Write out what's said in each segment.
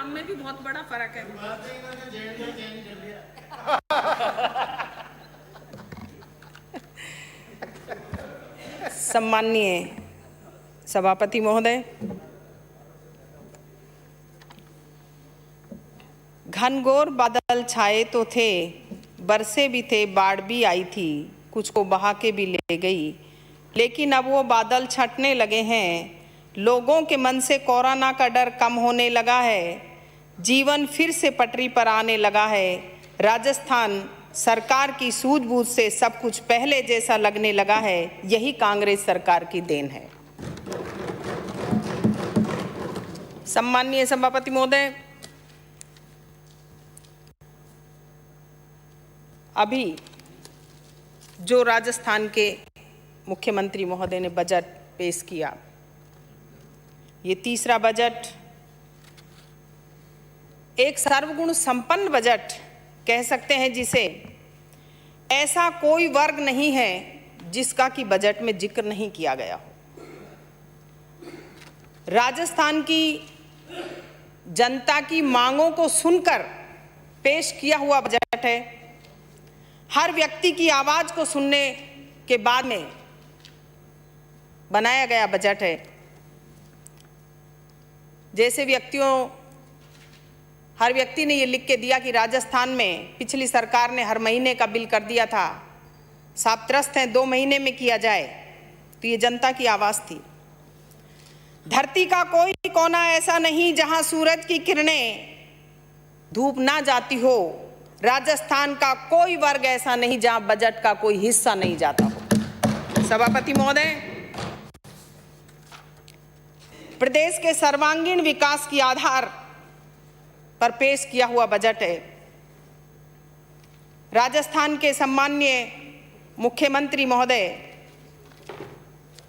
नाम में भी बहुत बड़ा फर्क है। सम्माननीय सभापति महोदय, घनघोर बादल छाए तो थे, बरसे भी थे, बाढ़ भी आई थी, कुछ को बहा के भी ले गई, लेकिन अब वो बादल छटने लगे हैं, लोगों के मन से कोरोना का डर कम होने लगा है, जीवन फिर से पटरी पर आने लगा है। राजस्थान सरकार की सूझबूझ से सब कुछ पहले जैसा लगने लगा है, यही कांग्रेस सरकार की देन है। सम्माननीय सभापति महोदय, अभी जो राजस्थान के मुख्यमंत्री महोदय ने बजट पेश किया, ये तीसरा बजट एक सर्वगुण संपन्न बजट कह सकते हैं, जिसे ऐसा कोई वर्ग नहीं है जिसका कि बजट में जिक्र नहीं किया गया हो। राजस्थान की जनता की मांगों को सुनकर पेश किया हुआ बजट है। हर व्यक्ति की आवाज को सुनने के बाद में बनाया गया बजट है। जैसे हर व्यक्ति ने ये लिख के दिया कि राजस्थान में पिछली सरकार ने हर महीने का बिल कर दिया था, साहब त्रस्त हैं 2 महीने में किया जाए, तो ये जनता की आवाज थी। धरती का कोई कोना ऐसा नहीं जहां सूरज की किरणें धूप ना जाती हो, राजस्थान का कोई वर्ग ऐसा नहीं जहां बजट का कोई हिस्सा नहीं जाता हो। सभापति महोदय, प्रदेश के सर्वांगीण विकास के आधार पर पेश किया हुआ बजट है। राजस्थान के सम्माननीय मुख्यमंत्री महोदय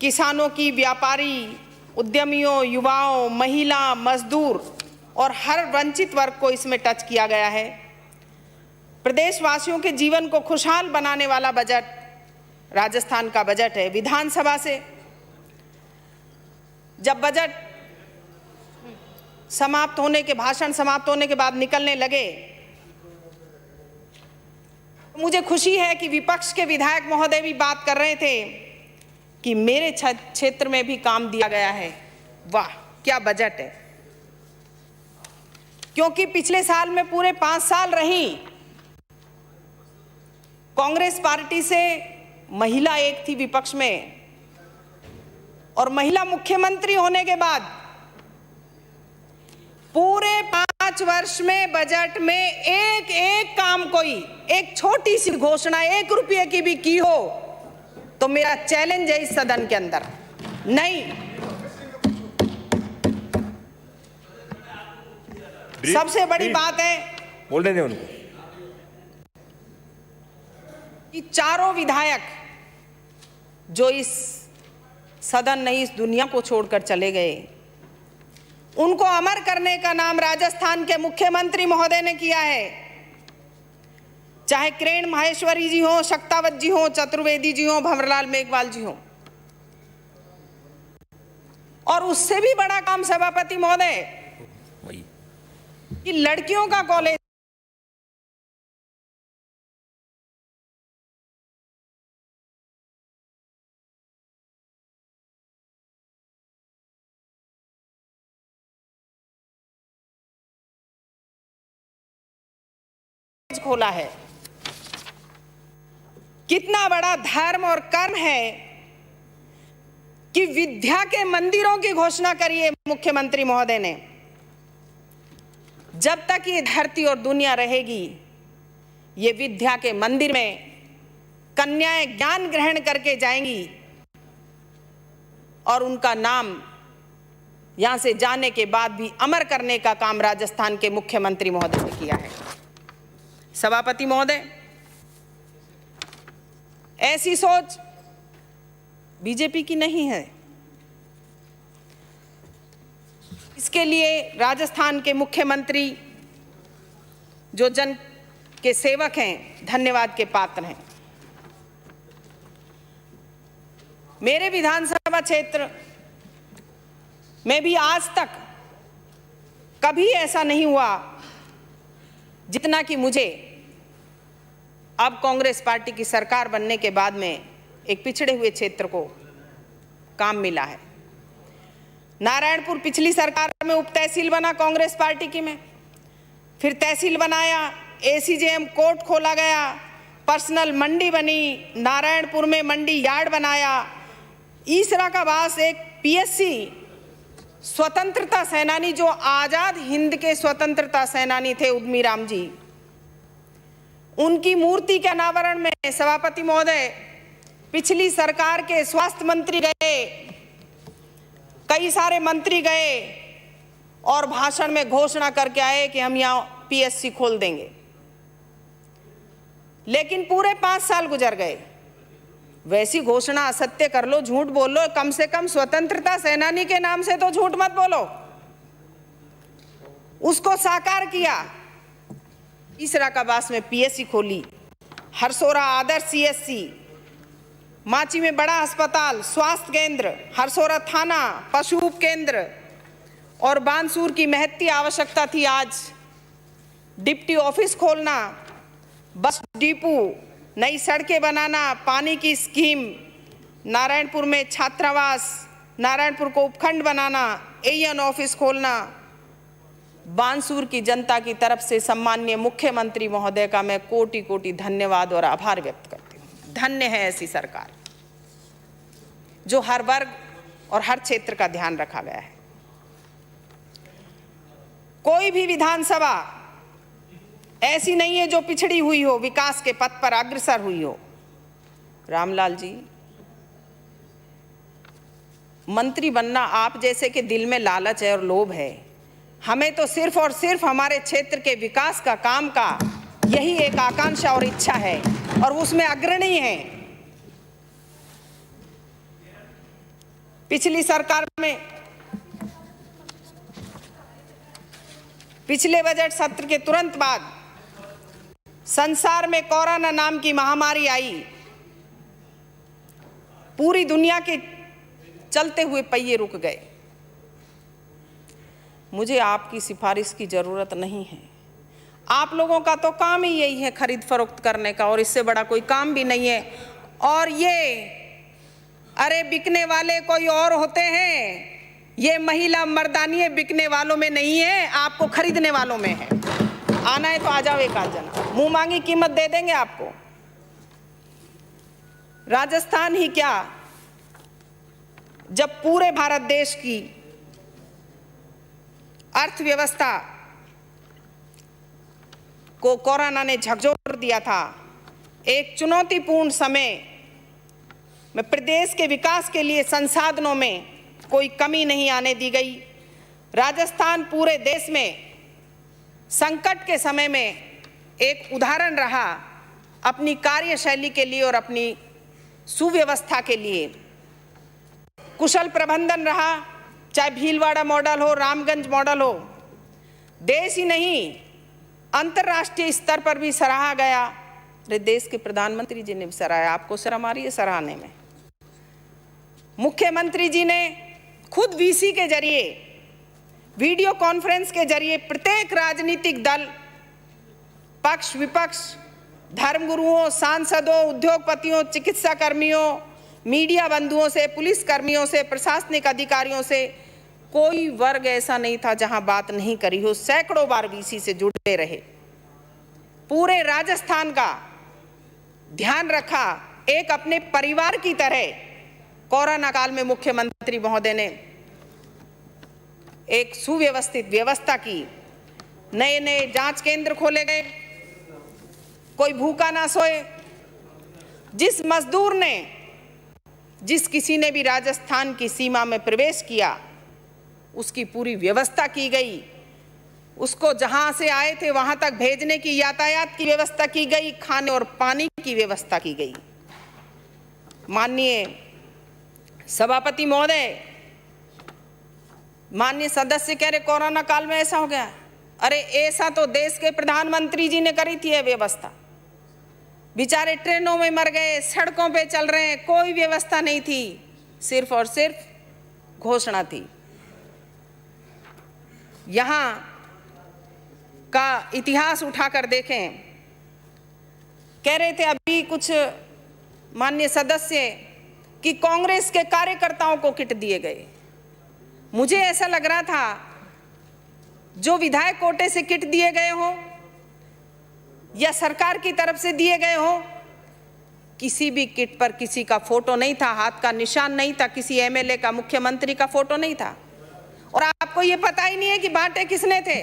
किसानों की, व्यापारी, उद्यमियों, युवाओं, महिला, मजदूर और हर वंचित वर्ग को इसमें टच किया गया है। प्रदेशवासियों के जीवन को खुशहाल बनाने वाला बजट राजस्थान का बजट है। विधानसभा से जब बजट भाषण समाप्त होने के बाद निकलने लगे, मुझे खुशी है कि विपक्ष के विधायक महोदय भी बात कर रहे थे कि मेरे क्षेत्र में भी काम दिया गया है। वाह, क्या बजट है! क्योंकि पिछले साल में पूरे 5 साल रही कांग्रेस पार्टी से महिला एक थी विपक्ष में, और महिला मुख्यमंत्री होने के बाद पूरे 5 वर्ष में बजट में एक काम, कोई एक छोटी सी घोषणा 1 रुपये की भी की हो तो मेरा चैलेंज है इस सदन के अंदर नहीं। सबसे बड़ी बात है, बोलने दें उनको, कि चारों विधायक जो इस सदन नहीं, इस दुनिया को छोड़कर चले गए, उनको अमर करने का नाम राजस्थान के मुख्यमंत्री महोदय ने किया है। चाहे किरण माहेश्वरी जी हो, शक्तावत जी हो, चतुर्वेदी जी हो, भंवरलाल मेघवाल जी हो, और उससे भी बड़ा काम सभापति महोदय कि लड़कियों का कॉलेज खोला है। कितना बड़ा धर्म और कर्म है कि विद्या के मंदिरों की घोषणा करी है मुख्यमंत्री महोदय ने। जब तक ये धरती और दुनिया रहेगी, ये विद्या के मंदिर में कन्याएं ज्ञान ग्रहण करके जाएंगी और उनका नाम यहां से जाने के बाद भी अमर करने का काम राजस्थान के मुख्यमंत्री महोदय ने किया है। सभापति महोदय, ऐसी सोच बीजेपी की नहीं है। इसके लिए राजस्थान के मुख्यमंत्री जो जन के सेवक हैं, धन्यवाद के पात्र हैं। मेरे विधानसभा क्षेत्र में भी आज तक कभी ऐसा नहीं हुआ जितना कि मुझे अब कांग्रेस पार्टी की सरकार बनने के बाद में एक पिछड़े हुए क्षेत्र को काम मिला है। नारायणपुर पिछली सरकार में उप तहसील बना कांग्रेस पार्टी की में, फिर तहसील बनाया, एसीजेएम कोर्ट खोला गया, पर्सनल मंडी बनी, नारायणपुर में मंडी यार्ड बनाया। ईसरा का वास एक पीएससी स्वतंत्रता सेनानी, जो आजाद हिंद के स्वतंत्रता सेनानी थे उद्यमी राम जी, उनकी मूर्ति के अनावरण में सभापति महोदय पिछली सरकार के स्वास्थ्य मंत्री गए, कई सारे मंत्री गए और भाषण में घोषणा करके आए कि हम यहाँ पीएससी खोल देंगे। लेकिन पूरे 5 साल गुजर गए। वैसी घोषणा असत्य कर लो, झूठ बोल लो, कम से कम स्वतंत्रता सेनानी के नाम से तो झूठ मत बोलो। उसको साकार किया। ईसराकाबास में पीएससी खोली, हरसोरा आदर्श सीएससी, माची में बड़ा अस्पताल, स्वास्थ्य केंद्र, हरसोरा थाना, पशु उप केंद्र, और बानसूर की महत्ती आवश्यकता थी आज डिप्टी ऑफिस खोलना, बस डिपो, नई सड़कें बनाना, पानी की स्कीम, नारायणपुर में छात्रावास, नारायणपुर को उपखंड बनाना, एएन ऑफिस खोलना। बानसूर की जनता की तरफ से सम्माननीय मुख्यमंत्री महोदय का मैं कोटि कोटि धन्यवाद और आभार व्यक्त करती हूँ। धन्य है ऐसी सरकार जो हर वर्ग और हर क्षेत्र का ध्यान रखा गया है। कोई भी विधानसभा ऐसी नहीं है जो पिछड़ी हुई हो, विकास के पथ पर अग्रसर हुई हो। रामलाल जी, मंत्री बनना आप जैसे के दिल में लालच है और लोभ है। हमें तो सिर्फ और सिर्फ हमारे क्षेत्र के विकास का, काम का यही एक आकांक्षा और इच्छा है और उसमें अग्रणी है। पिछली सरकार में, पिछले बजट सत्र के तुरंत बाद संसार में कोरोना नाम की महामारी आई। पूरी दुनिया के चलते हुए पहिए रुक गए। मुझे आपकी सिफारिश की जरूरत नहीं है। आप लोगों का तो काम ही यही है खरीद फरोख्त करने का, और इससे बड़ा कोई काम भी नहीं है। और अरे बिकने वाले कोई और होते हैं, ये महिला मर्दानी बिकने वालों में नहीं है, आपको खरीदने वालों में है। आना है तो आ जाओ एक आध जना, मुंह मांगी कीमत दे देंगे आपको। राजस्थान ही क्या, जब पूरे भारत देश की अर्थव्यवस्था को कोरोना ने झकझोर दिया था, एक चुनौतीपूर्ण समय में प्रदेश के विकास के लिए संसाधनों में कोई कमी नहीं आने दी गई। राजस्थान पूरे देश में संकट के समय में एक उदाहरण रहा अपनी कार्यशैली के लिए और अपनी सुव्यवस्था के लिए। कुशल प्रबंधन रहा, चाहे भीलवाड़ा मॉडल हो, रामगंज मॉडल हो। देश ही नहीं, अंतर्राष्ट्रीय स्तर पर भी सराहा गया। अरे देश के प्रधानमंत्री जी ने भी सराहा, आपको शर्म आ रही है सराहने में? मुख्यमंत्री जी ने खुद वीसी के जरिए, वीडियो कॉन्फ्रेंस के जरिए प्रत्येक राजनीतिक दल, पक्ष विपक्ष, धर्मगुरुओं, सांसदों, उद्योगपतियों, चिकित्सा कर्मियों, मीडिया बंधुओं से, पुलिस कर्मियों से, प्रशासनिक अधिकारियों से, कोई वर्ग ऐसा नहीं था जहां बात नहीं करी हो। सैकड़ों बार वीसी से जुड़े रहे, पूरे राजस्थान का ध्यान रखा। एक अपने परिवार की तरह कोरोना काल में मुख्यमंत्री महोदय ने एक सुव्यवस्थित व्यवस्था की। नए नए जांच केंद्र खोले गए, कोई भूखा ना सोए। जिस मजदूर ने, जिस किसी ने भी राजस्थान की सीमा में प्रवेश किया, उसकी पूरी व्यवस्था की गई। उसको जहां से आए थे वहां तक भेजने की, यातायात की व्यवस्था की गई, खाने और पानी की व्यवस्था की गई। माननीय सभापति महोदय, माननीय सदस्य कह रहे कोरोना काल में ऐसा हो गया। अरे ऐसा तो देश के प्रधानमंत्री जी ने करी थी व्यवस्था। बेचारे ट्रेनों में मर गए, सड़कों पे चल रहे हैं, कोई व्यवस्था नहीं थी, सिर्फ और सिर्फ घोषणा थी। यहाँ का इतिहास उठाकर देखें। कह रहे थे अभी कुछ माननीय सदस्य कि कांग्रेस के कार्यकर्ताओं को किट दिए गए। मुझे ऐसा लग रहा था जो विधायक कोटे से किट दिए गए हो या सरकार की तरफ से दिए गए हो, किसी भी किट पर किसी का फोटो नहीं था, हाथ का निशान नहीं था, किसी एमएलए का, मुख्यमंत्री का फोटो नहीं था। और आपको ये पता ही नहीं है कि बांटे किसने थे।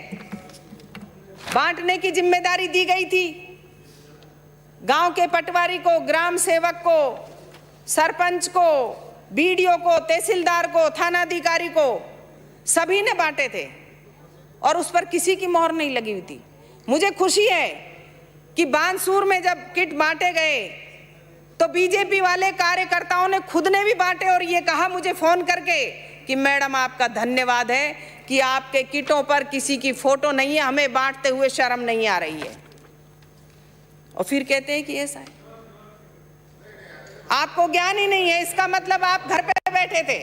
बांटने की जिम्मेदारी दी गई थी गांव के पटवारी को, ग्राम सेवक को, सरपंच को, बीडीओ को, तहसीलदार को, थानाधिकारी को, सभी ने बांटे थे और उस पर किसी की मोहर नहीं लगी हुई थी। मुझे खुशी है कि बानसूर में जब किट बांटे गए तो बीजेपी वाले कार्यकर्ताओं ने खुद ने भी बांटे और ये कहा मुझे फोन करके कि मैडम आपका धन्यवाद है कि आपके किटों पर किसी की फोटो नहीं है, हमें बांटते हुए शर्म नहीं आ रही है। और फिर कहते हैं कि ऐसा है। आपको ज्ञान ही नहीं है, इसका मतलब आप घर पे बैठे थे,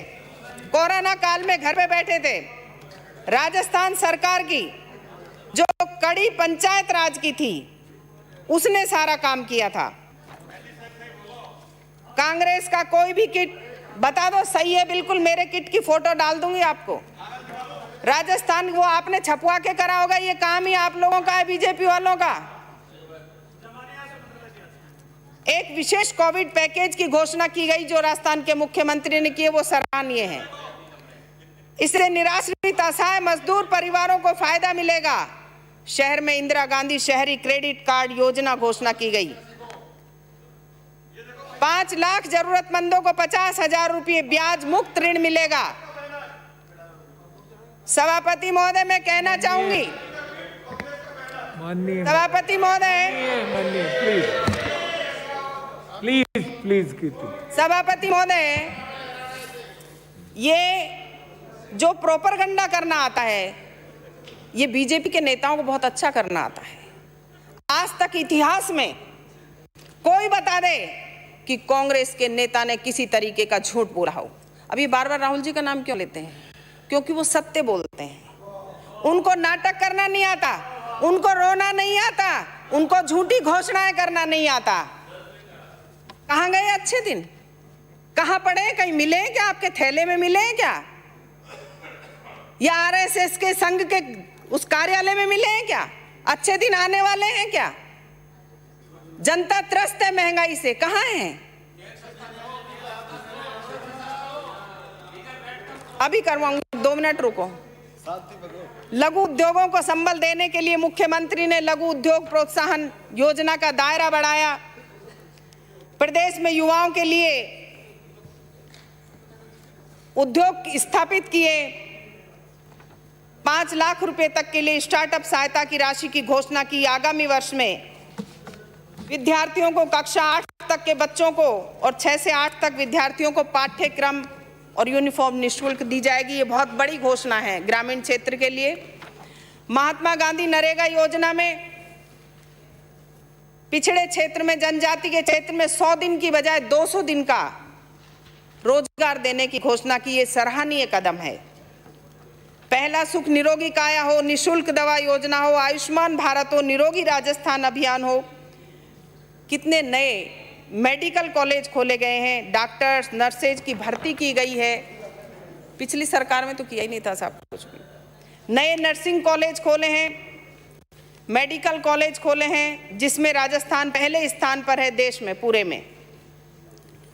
कोरोना काल में घर पे बैठे थे। राजस्थान सरकार की जो कड़ी पंचायत राज की थी उसने सारा काम किया था। कांग्रेस का कोई भी किट बता दो सही है, बिल्कुल मेरे किट की फोटो डाल दूंगी आपको। राजस्थान वो आपने छपवा के करा होगा, ये काम ही आप लोगों का है, बीजेपी वालों का। एक विशेष कोविड पैकेज की घोषणा की गई जो राजस्थान के मुख्यमंत्री ने की है, वो सराहनीय है। इससे निराश्रित असहाय मजदूर परिवारों को फायदा मिलेगा। शहर में इंदिरा गांधी शहरी क्रेडिट कार्ड योजना घोषणा की गई। 5 लाख जरूरतमंदों को 50,000 रुपये ब्याज मुक्त ऋण मिलेगा। सभापति महोदय, मैं कहना चाहूंगी, सभापति महोदय, प्लीज सभापति महोदय, ये जो प्रोपेगेंडा करना आता है ये बीजेपी के नेताओं को बहुत अच्छा करना आता है। आज तक इतिहास में कोई बता दे कि कांग्रेस के नेता ने किसी तरीके का झूठ बोला हो। अभी बार बार राहुल जी का नाम क्यों लेते हैं? क्योंकि वो सत्य बोलते हैं। उनको नाटक करना नहीं आता, उनको रोना नहीं आता, उनको झूठी घोषणाएं करना नहीं आता। कहां गए अच्छे दिन? कहां पड़े? कहीं मिले क्या? आपके थैले में मिले क्या? या आरएसएस के संघ के उस कार्यालय में मिले हैं क्या? अच्छे दिन आने वाले हैं क्या? जनता त्रस्त है महंगाई से, कहां है? अभी करवाऊंगी, 2 मिनट रुको। लघु उद्योगों को संबल देने के लिए मुख्यमंत्री ने लघु उद्योग प्रोत्साहन योजना का दायरा बढ़ाया। प्रदेश में युवाओं के लिए उद्योग स्थापित किए। 5 लाख रुपए तक के लिए स्टार्टअप सहायता की राशि की घोषणा की। आगामी वर्ष में विद्यार्थियों को कक्षा 8 तक के बच्चों को और 6 से 8 तक विद्यार्थियों को पाठ्यक्रम और यूनिफॉर्म निःशुल्क दी जाएगी। ये बहुत बड़ी घोषणा है ग्रामीण क्षेत्र के लिए। महात्मा गांधी नरेगा योजना में पिछड़े क्षेत्र में, जनजाति के क्षेत्र में 100 दिन की बजाय 200 दिन का रोजगार देने की घोषणा की। ये सराहनीय कदम है। पहला सुख निरोगी काया हो, निःशुल्क दवा योजना हो, आयुष्मान भारत हो, निरोगी राजस्थान अभियान हो। कितने नए मेडिकल कॉलेज खोले गए हैं, डॉक्टर्स, नर्सेज की भर्ती की गई है। पिछली सरकार में तो किया ही नहीं था सब कुछ भी। नए नर्सिंग कॉलेज खोले हैं, मेडिकल कॉलेज खोले हैं, जिसमें राजस्थान पहले स्थान पर है देश में पूरे में।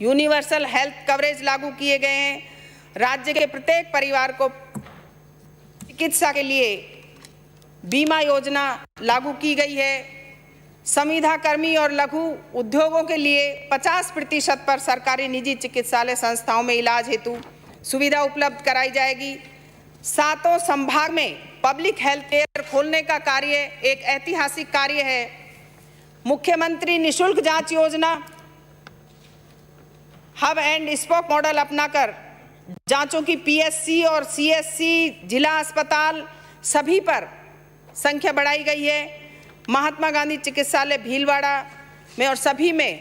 यूनिवर्सल हेल्थ कवरेज लागू किए गए हैं। राज्य के प्रत्येक परिवार को चिकित्सा के लिए बीमा योजना लागू की गई है। संविदा कर्मी और लघु उद्योगों के लिए 50% पर सरकारी निजी चिकित्सालय संस्थाओं में इलाज हेतु सुविधा उपलब्ध कराई जाएगी। 7 संभाग में पब्लिक हेल्थ केयर खोलने का कार्य एक ऐतिहासिक कार्य है। मुख्यमंत्री निःशुल्क जांच योजना, हब एंड स्पोक मॉडल अपनाकर जांचों की पीएससी और सीएससी जिला अस्पताल सभी पर संख्या बढ़ाई गई है। महात्मा गांधी चिकित्सालय भीलवाड़ा में और सभी में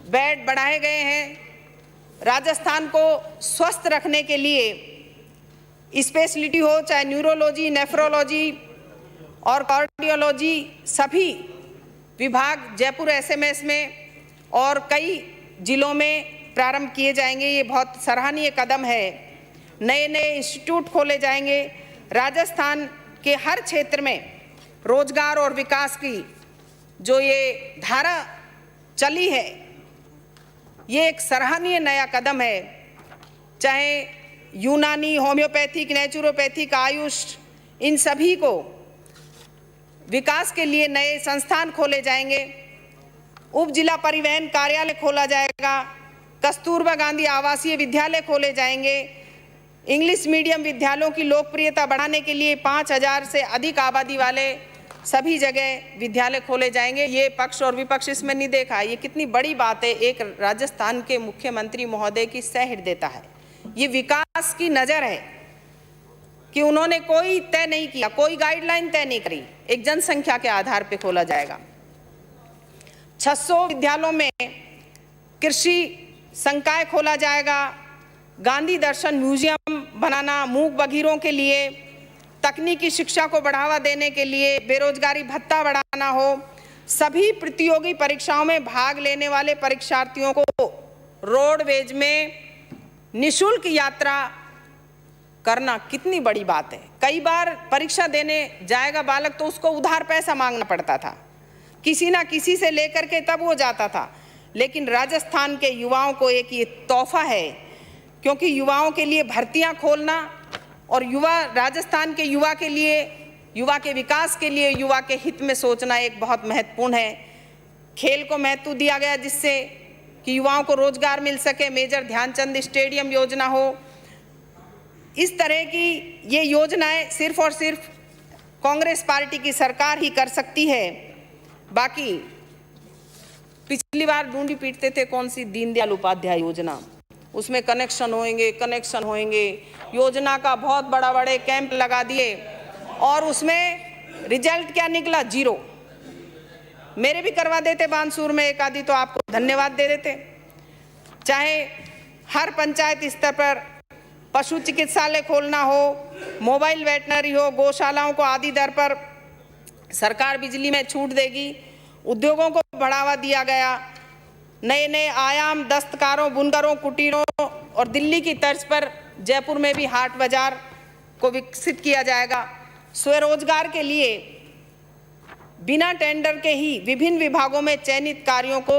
बेड बढ़ाए गए हैं। राजस्थान को स्वस्थ रखने के लिए स्पेशलिटी हो, चाहे न्यूरोलॉजी, नेफ्रोलॉजी और कार्डियोलॉजी सभी विभाग जयपुर एसएमएस में और कई जिलों में प्रारंभ किए जाएंगे। ये बहुत सराहनीय कदम है। नए नए इंस्टीट्यूट खोले जाएंगे। राजस्थान के हर क्षेत्र में रोजगार और विकास की जो ये धारा चली है, ये एक सराहनीय नया कदम है। चाहे यूनानी, होम्योपैथिक, नेचुरोपैथिक, आयुष, इन सभी को विकास के लिए नए संस्थान खोले जाएंगे। उप जिला परिवहन कार्यालय खोला जाएगा। कस्तूरबा गांधी आवासीय विद्यालय खोले जाएंगे। इंग्लिश मीडियम विद्यालयों की लोकप्रियता बढ़ाने के लिए 5000 से अधिक आबादी वाले सभी जगह विद्यालय खोले जाएंगे। ये पक्ष और विपक्ष इसमें नहीं देखा। ये कितनी बड़ी बात है, एक राजस्थान के मुख्यमंत्री महोदय की सहृदयता है। ये विकास की नज़र है कि उन्होंने कोई तय नहीं किया, कोई गाइडलाइन तय नहीं करी, एक जनसंख्या के आधार पर खोला जाएगा। 600 विद्यालयों में कृषि संकाय खोला जाएगा। गांधी दर्शन म्यूजियम बनाना, मूक बधिरों के लिए तकनीकी शिक्षा को बढ़ावा देने के लिए बेरोजगारी भत्ता बढ़ाना हो। सभी प्रतियोगी परीक्षाओं में भाग लेने वाले परीक्षार्थियों को रोडवेज में निःशुल्क यात्रा करना कितनी बड़ी बात है। कई बार परीक्षा देने जाएगा बालक तो उसको उधार पैसा मांगना पड़ता था, किसी ना किसी से लेकर के तब वो जाता था। लेकिन राजस्थान के युवाओं को एक ये तोहफा है, क्योंकि युवाओं के लिए भर्तियां खोलना और राजस्थान के युवा के लिए, युवा के विकास के लिए, युवा के हित में सोचना एक बहुत महत्वपूर्ण है। खेल को महत्व दिया गया जिससे कि युवाओं को रोजगार मिल सके। मेजर ध्यानचंद स्टेडियम योजना हो। इस तरह की ये योजनाएं सिर्फ और सिर्फ कांग्रेस पार्टी की सरकार ही कर सकती है। बाकी पिछली बार ढूंढी पीटते थे कौन सी दीनदयाल उपाध्याय योजना, उसमें कनेक्शन होंगे। योजना का बहुत बड़े कैंप लगा दिए और उसमें रिजल्ट क्या निकला? 0। मेरे भी करवा देते बानसूर में एक आधी तो आपको धन्यवाद दे देते। चाहे हर पंचायत स्तर पर पशु चिकित्सालय खोलना हो, मोबाइल वेटनरी हो, गौशालाओं को आधी दर पर सरकार बिजली में छूट देगी। उद्योगों को बढ़ावा दिया गया। नए नए आयाम दस्तकारों, बुनकरों, कुटीरों और दिल्ली की तर्ज पर जयपुर में भी हाट बाजार को विकसित किया जाएगा। स्वरोजगार के लिए बिना टेंडर के ही विभिन्न विभागों में चयनित कार्यों को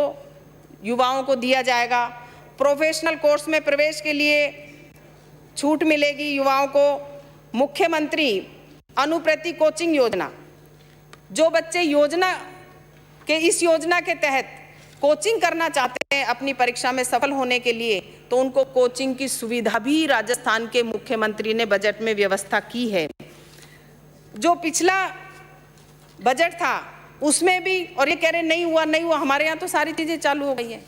युवाओं को दिया जाएगा। प्रोफेशनल कोर्स में प्रवेश के लिए छूट मिलेगी युवाओं को। मुख्यमंत्री अनुप्रति कोचिंग योजना, जो बच्चे इस योजना के तहत कोचिंग करना चाहते हैं अपनी परीक्षा में सफल होने के लिए, तो उनको कोचिंग की सुविधा भी राजस्थान के मुख्यमंत्री ने बजट में व्यवस्था की है। जो पिछला बजट था उसमें भी, और ये कह रहे नहीं हुआ, हमारे यहाँ तो सारी चीजें चालू हो गई हैं।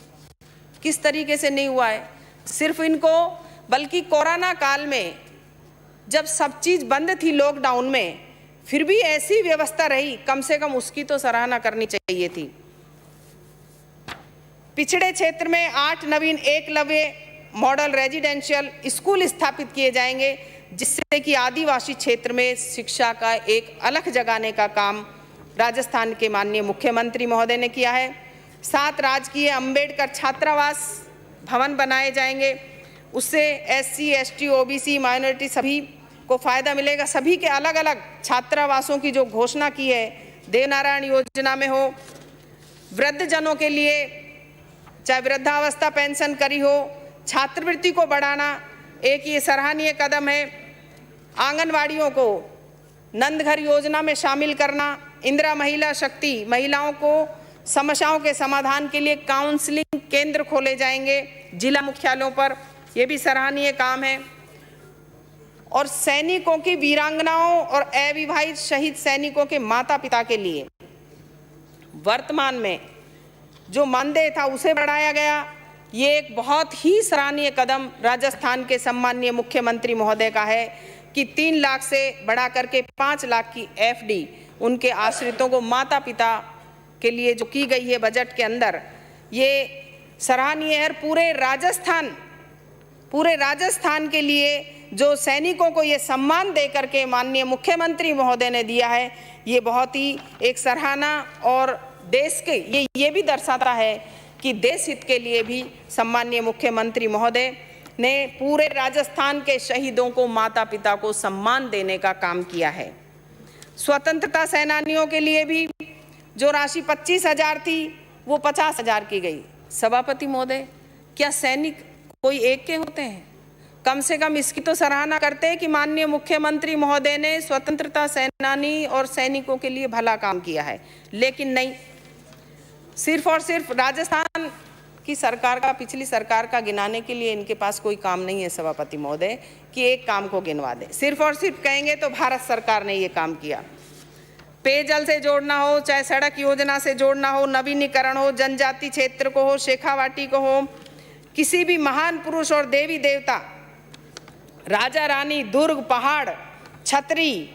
किस तरीके से नहीं हुआ है? सिर्फ इनको, बल्कि कोरोना काल में जब सब चीज बंद थी लॉकडाउन में, फिर भी ऐसी व्यवस्था रही, कम से कम उसकी तो सराहना करनी चाहिए थी। पिछड़े क्षेत्र में 8 नवीन एकलव्य मॉडल रेजिडेंशियल स्कूल स्थापित किए जाएंगे, जिससे कि आदिवासी क्षेत्र में शिक्षा का एक अलग जगाने का काम राजस्थान के माननीय मुख्यमंत्री महोदय ने किया है। 7 राजकीय अंबेडकर छात्रावास भवन बनाए जाएंगे। उससे SC, ST, OBC, माइनॉरिटी सभी को फायदा मिलेगा। सभी के अलग अलग छात्रावासों की जो घोषणा की है, देवनारायण योजना में हो, वृद्धजनों के लिए चाहे वृद्धावस्था पेंशन करी हो, छात्रवृत्ति को बढ़ाना एक ये सराहनीय कदम है। आंगनवाड़ियों को नंदघर योजना में शामिल करना, इंदिरा महिला शक्ति, महिलाओं को समस्याओं के समाधान के लिए काउंसलिंग केंद्र खोले जाएंगे जिला मुख्यालयों पर, ये भी सराहनीय काम है। और सैनिकों की वीरांगनाओं और अविवाहित शहीद सैनिकों के माता पिता के लिए वर्तमान में जो मानदेय था उसे बढ़ाया गया। ये एक बहुत ही सराहनीय कदम राजस्थान के सम्माननीय मुख्यमंत्री महोदय का है कि 3 लाख से बढ़ा करके 5 लाख की FD उनके आश्रितों को, माता पिता के लिए जो की गई है बजट के अंदर, ये सराहनीय है। पूरे राजस्थान के लिए जो सैनिकों को ये सम्मान दे करके माननीय मुख्यमंत्री महोदय ने दिया है, ये बहुत ही एक सराहना और देश के ये भी दर्शाता है कि देश हित के लिए भी सम्माननीय मुख्यमंत्री महोदय ने पूरे राजस्थान के शहीदों को, माता पिता को सम्मान देने का काम किया है। स्वतंत्रता सेनानियों के लिए भी जो राशि 25,000 थी वो 50,000 की गई। सभापति महोदय, क्या सैनिक कोई एक के होते हैं? कम से कम इसकी तो सराहना करते हैं कि माननीय मुख्यमंत्री महोदय ने स्वतंत्रता सेनानी और सैनिकों के लिए भला काम किया है। लेकिन नहीं, सिर्फ और सिर्फ राजस्थान की सरकार का, पिछली सरकार का गिनाने के लिए इनके पास कोई काम नहीं है सभापति महोदय कि एक काम को गिनवा दे। सिर्फ और सिर्फ कहेंगे तो भारत सरकार ने ये काम किया। पेयजल से जोड़ना हो, चाहे सड़क योजना से जोड़ना हो, नवीनीकरण हो, जनजाति क्षेत्र को हो, शेखावाटी को हो, किसी भी महान पुरुष और देवी देवता, राजा रानी, दुर्ग, पहाड़, छतरी,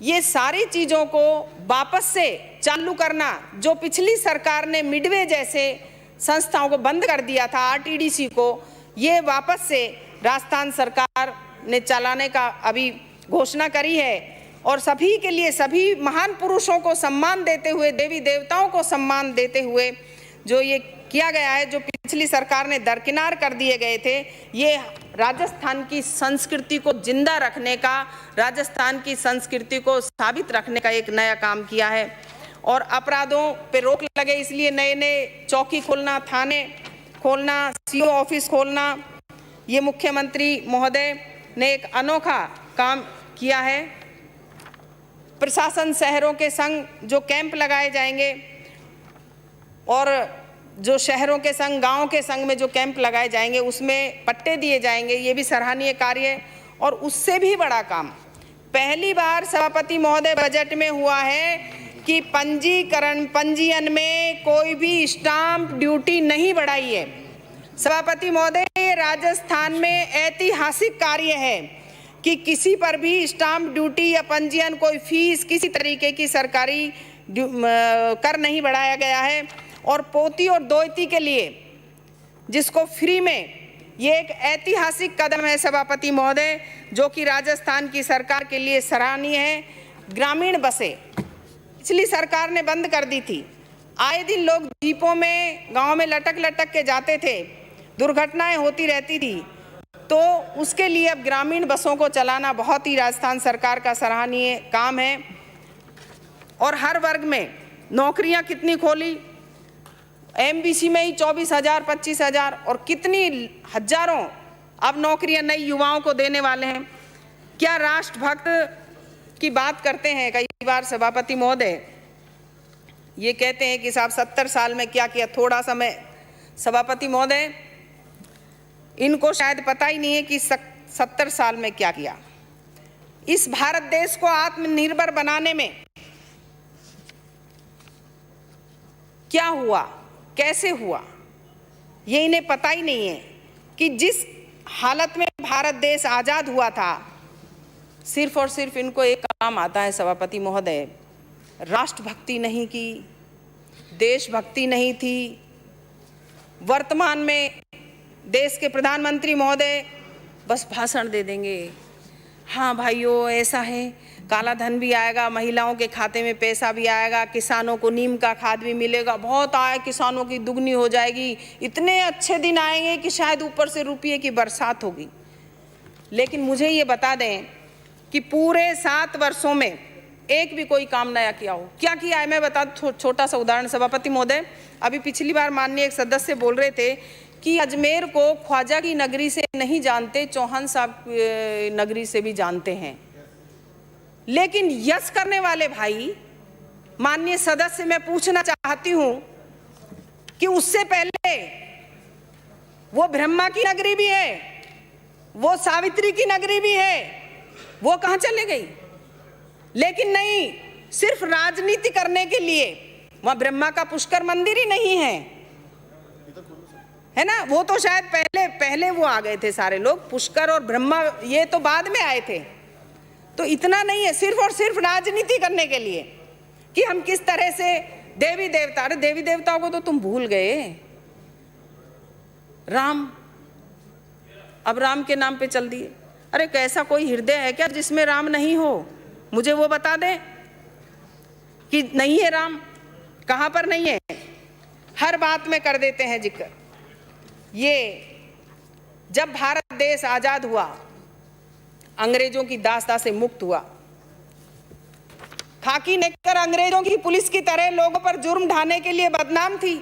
ये सारी चीज़ों को वापस से चालू करना, जो पिछली सरकार ने मिडवे जैसे संस्थाओं को बंद कर दिया था, आरटीडीसी को, ये वापस से राजस्थान सरकार ने चलाने का अभी घोषणा करी है। और सभी के लिए, सभी महान पुरुषों को सम्मान देते हुए, देवी देवताओं को सम्मान देते हुए जो ये किया गया है, जो पिछली सरकार ने दरकिनार कर दिए गए थे, ये राजस्थान की संस्कृति को जिंदा रखने का, राजस्थान की संस्कृति को साबित रखने का एक नया काम किया है। और अपराधों पे रोक लगे, इसलिए नए नए चौकी खोलना, थाने खोलना, सीओ ऑफिस खोलना, ये मुख्यमंत्री महोदय ने एक अनोखा काम किया है। प्रशासन शहरों के संग जो कैंप लगाए जाएंगे और जो शहरों के संग, गांव के संग में जो कैंप लगाए जाएंगे, उसमें पट्टे दिए जाएंगे, ये भी सराहनीय कार्य है। और उससे भी बड़ा काम पहली बार सभापति महोदय बजट में हुआ है कि पंजीयन में कोई भी स्टाम्प ड्यूटी नहीं बढ़ाई है। सभापति महोदय, ये राजस्थान में ऐतिहासिक कार्य है कि किसी पर भी स्टाम्प ड्यूटी या पंजीयन, कोई फीस, किसी तरीके की सरकारी कर नहीं बढ़ाया गया है। और पोती और दोती के लिए जिसको फ्री में, ये एक ऐतिहासिक कदम है सभापति महोदय, जो कि राजस्थान की सरकार के लिए सराहनीय है। ग्रामीण बसें पिछली सरकार ने बंद कर दी थी। आए दिन लोग जीपों में गांव में लटक लटक के जाते थे, दुर्घटनाएं होती रहती थी। तो उसके लिए अब ग्रामीण बसों को चलाना बहुत ही राजस्थान सरकार का सराहनीय काम है। और हर वर्ग में नौकरियां कितनी खोली, एमबीसी में ही 24,000, 25,000 और कितनी हजारों अब नौकरियां नई युवाओं को देने वाले हैं। क्या राष्ट्रभक्त की बात करते हैं कई बार सभापति महोदय, ये कहते हैं कि साहब 70 साल में क्या किया। थोड़ा सा मैं सभापति महोदय, इनको शायद पता ही नहीं है कि 70 साल में क्या किया। इस भारत देश को आत्मनिर्भर बनाने में क्या हुआ, कैसे हुआ, ये इन्हें पता ही नहीं है कि जिस हालत में भारत देश आज़ाद हुआ था, सिर्फ और सिर्फ इनको एक काम आता है सभापति महोदय, राष्ट्रभक्ति नहीं की, देशभक्ति नहीं थी। वर्तमान में देश के प्रधानमंत्री महोदय बस भाषण दे देंगे, हाँ भाइयों ऐसा है, काला धन भी आएगा, महिलाओं के खाते में पैसा भी आएगा, किसानों को नीम का खाद भी मिलेगा, बहुत आय किसानों की दुगनी हो जाएगी, इतने अच्छे दिन आएंगे कि शायद ऊपर से रुपये की बरसात होगी। लेकिन मुझे ये बता दें कि पूरे 7 वर्षों में एक भी कोई काम नया किया हो। क्या किया है मैं बता दूं, छोटा सा उदाहरण सभापति महोदय। अभी पिछली बार माननीय एक सदस्य बोल रहे थे कि अजमेर को ख्वाजा की नगरी से नहीं जानते, चौहान साहब नगरी से भी जानते हैं। लेकिन यस करने वाले भाई माननीय सदस्य, मैं पूछना चाहती हूं कि उससे पहले वो ब्रह्मा की नगरी भी है, वो सावित्री की नगरी भी है, वो कहां चले गई? लेकिन नहीं, सिर्फ राजनीति करने के लिए वहां ब्रह्मा का पुष्कर मंदिर ही नहीं है ना। वो तो शायद पहले वो आ गए थे सारे लोग, पुष्कर और ब्रह्मा ये तो बाद में आए थे। तो इतना नहीं है, सिर्फ और सिर्फ राजनीति करने के लिए कि हम किस तरह से देवी देवता, अरे देवी देवताओं को तो तुम भूल गए। राम, अब राम के नाम पे चल दिए। अरे कैसा कोई हृदय है क्या जिसमें राम नहीं हो? मुझे वो बता दे कि नहीं है राम, कहाँ पर नहीं है? हर बात में कर देते हैं जिक्र। ये जब भारत देश आजाद हुआ, अंग्रेजों की दास्ता से मुक्त हुआ, खाकी नेकर अंग्रेजों की पुलिस की तरह लोगों पर जुर्म ढाने के लिए बदनाम थी।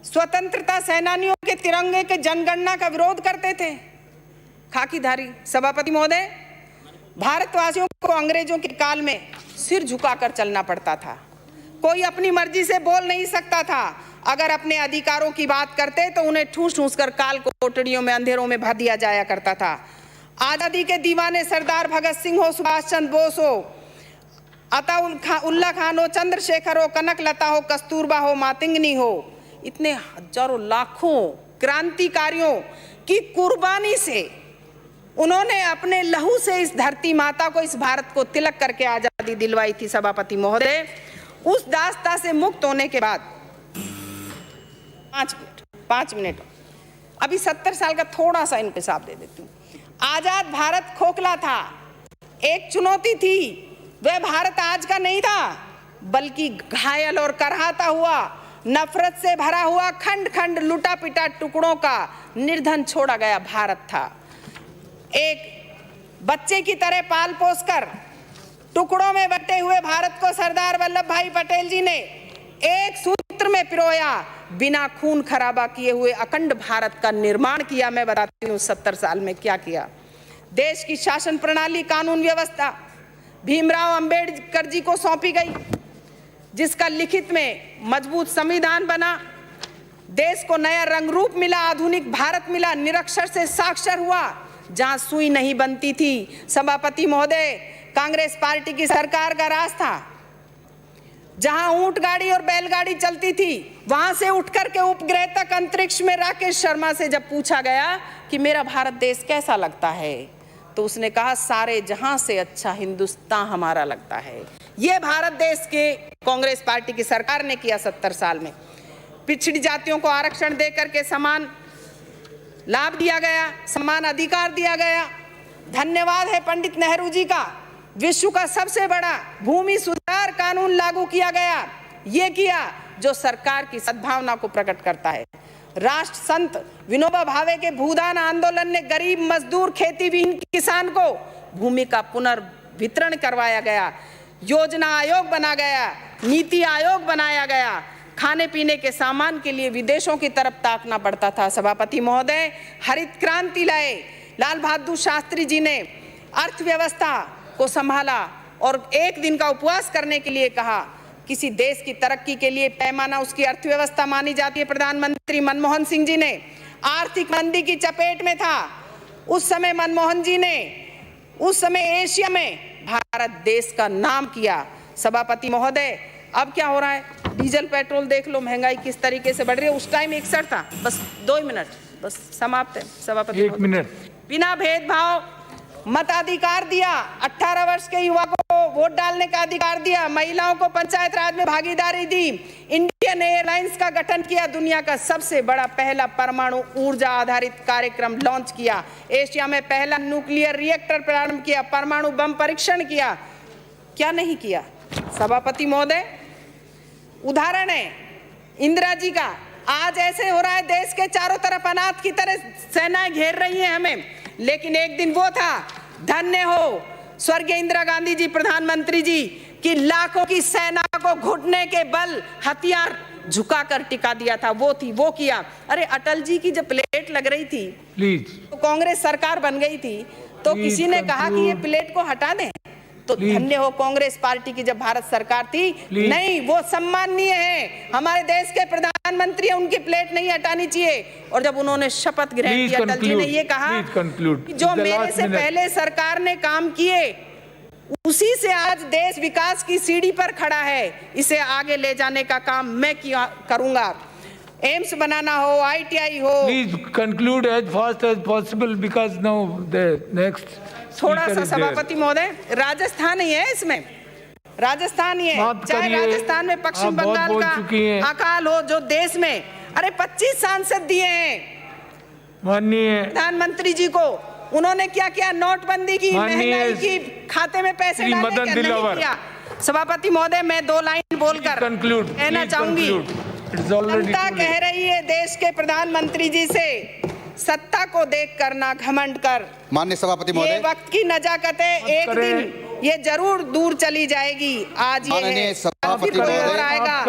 स्वतंत्रता सेनानियों के तिरंगे के जनगणना का विरोध करते थे खाकीधारी। सभापति महोदय, भारतवासियों को अंग्रेजों के काल में सिर झुकाकर चलना पड़ता था। कोई अपनी मर्जी से बोल नहीं सकता था। अगर अपने अधिकारों की बात करते तो उन्हें ठूस ठूस कर काल कोठरियों में, अंधेरों में भर दिया जाया करता था। आजादी के दीवाने सरदार भगत सिंह हो, सुभाष चंद्र बोस हो, अताउल्ला खान हो, चंद्रशेखर हो, कनक लता हो, कस्तूरबा हो, मातंगनी हो, इतने हजारों लाखों क्रांतिकारियों की कुर्बानी से उन्होंने अपने लहू से इस धरती माता को, इस भारत को तिलक करके आजादी दिलवाई थी। सभापति महोदय, उस दास्ता से मुक्त होने के बाद 5 मिनट अभी 70 साल का थोड़ा सा इंकशाफ दे देती हूँ। आजाद भारत खोखला था, एक चुनौती थी। वह भारत आज का नहीं था, बल्कि घायल और करहाता हुआ, नफरत से भरा हुआ, खंड खंड लुटा पिटा टुकड़ों का निर्धन छोड़ा गया भारत था। एक बच्चे की तरह पाल पोस कर टुकड़ों में बटे हुए भारत को सरदार वल्लभ भाई पटेल जी ने एक सूत्र में पिरोया, बिना खून खराबा किए हुए अखंड भारत का निर्माण किया। मैं बताती हूँ 70 साल में क्या किया। देश की शासन प्रणाली, कानून व्यवस्था भीमराव अंबेडकर जी को सौंपी गई, जिसका लिखित में मजबूत संविधान बना। देश को नया रंग रूप मिला, आधुनिक भारत मिला, निरक्षर से साक्षर हुआ, जहां सुई नहीं बनती थी। सभापति महोदय, कांग्रेस पार्टी की सरकार का राज था। जहां ऊंट गाड़ी और बैलगाड़ी चलती थी, वहां से उठकर के उपग्रह तक अंतरिक्ष में राकेश शर्मा से जब पूछा गया कि मेरा भारत देश कैसा लगता है, तो उसने कहा सारे जहां से अच्छा हिंदुस्तान हमारा लगता है। ये भारत देश के कांग्रेस पार्टी की सरकार ने किया 70 साल में। पिछड़ी जातियों को आरक्षण देकर के समान लाभ दिया गया, समान अधिकार दिया गया। धन्यवाद है पंडित नेहरू जी का। विश्व का सबसे बड़ा भूमि सुधार कानून लागू किया गया। ये किया जो सरकार की सद्भावना को प्रकट करता है। राष्ट्र संत विनोबा भावे के भूदान आंदोलन ने गरीब मजदूर खेतीविहीन किसान को भूमि का पुनर्वितरण करवाया गया। योजना आयोग बना गया, नीति आयोग बनाया गया। खाने पीने के सामान के लिए विदेशों की तरफ ताकना पड़ता था। सभापति महोदय, हरित क्रांति लाए लाल बहादुर शास्त्री जी ने, अर्थव्यवस्था को संभाला और एक दिन का उपवास करने के लिए कहा। किसी देश की तरक्की के लिए पैमाना उसकी अर्थव्यवस्था मानी जाती है। प्रधानमंत्री मनमोहन सिंह जी ने आर्थिक मंदी की चपेट में था, उस समय मनमोहन जी ने उस समय एशिया में भारत देश का नाम किया। सभापति महोदय, अब क्या हो रहा है? डीजल पेट्रोल देख लो, महंगाई किस तरीके से बढ़ रही है। उस टाइम 61 था। बस 2 मिनट, बस समाप्त है। सभापति 1 मिनट। बिना भेदभाव मताधिकार दिया, 18 वर्ष के युवा को वोट डालने का अधिकार दिया, महिलाओं को पंचायत राज में भागीदारी दी, इंडियन एयरलाइंस का गठन किया, दुनिया का सबसे बड़ा पहला परमाणु ऊर्जा आधारित कार्यक्रम लॉन्च किया, एशिया में पहला न्यूक्लियर रिएक्टर प्रारंभ किया, परमाणु बम परीक्षण किया। क्या नहीं किया? सभापति महोदय, उदाहरण है इंदिरा जी का। आज ऐसे हो रहा है, देश के चारों तरफ अनाथ की तरह सेनाएं घेर रही हैं हमें, लेकिन एक दिन वो था, धन्य हो स्वर्गीय इंदिरा गांधी जी प्रधानमंत्री जी की लाखों की सेना को घुटने के बल हथियार झुकाकर टिका दिया था। वो थी, वो किया। अरे अटल जी की जब प्लेट लग रही थी, प्लीज, तो कांग्रेस सरकार बन गई थी, तो किसी ने कहा कि ये प्लेट को हटा दें, तो धन्य हो कांग्रेस पार्टी की जब भारत सरकार थी। नहीं, वो सम्माननीय है, हमारे देश के प्रधानमंत्री, उनकी प्लेट नहीं हटानी चाहिए। और जब उन्होंने शपथ ग्रहण की, अटल जी ने ये कहा कि जो मेरे से पहले सरकार ने काम किए, उसी से आज देश विकास की सीढ़ी पर खड़ा है। इसे आगे ले जाने का काम मैं करूंगा। एम्स बनाना हो, ITI हो। Please conclude as fast as possible because now the next. थोड़ा सा सभापति महोदय, राजस्थान ही है, इसमें राजस्थान ही है। चाहे राजस्थान में पश्चिम बंगाल का अकाल हो, जो देश में 25 सांसद दिए हैं माननीय प्रधानमंत्री जी को, उन्होंने क्या किया? नोटबंदी की, माननीय महंगाई की, खाते में पैसे श्री डाले, मदन क्या नहीं दिलावर। किया? सभापति महोदय, मैं 2 लाइन बोलकर कंक्लूड कहना चाहूंगी, जनता कह रही है देश के प्रधानमंत्री जी से, सत्ता को देख कर ना घमंड कर। माननीय सभापति ये महोदय, वक्त की नजाकत है, एक दिन ये जरूर दूर चली जाएगी। आज ये माननीय है, सभापति फिर कोई और महोदय, आएगा।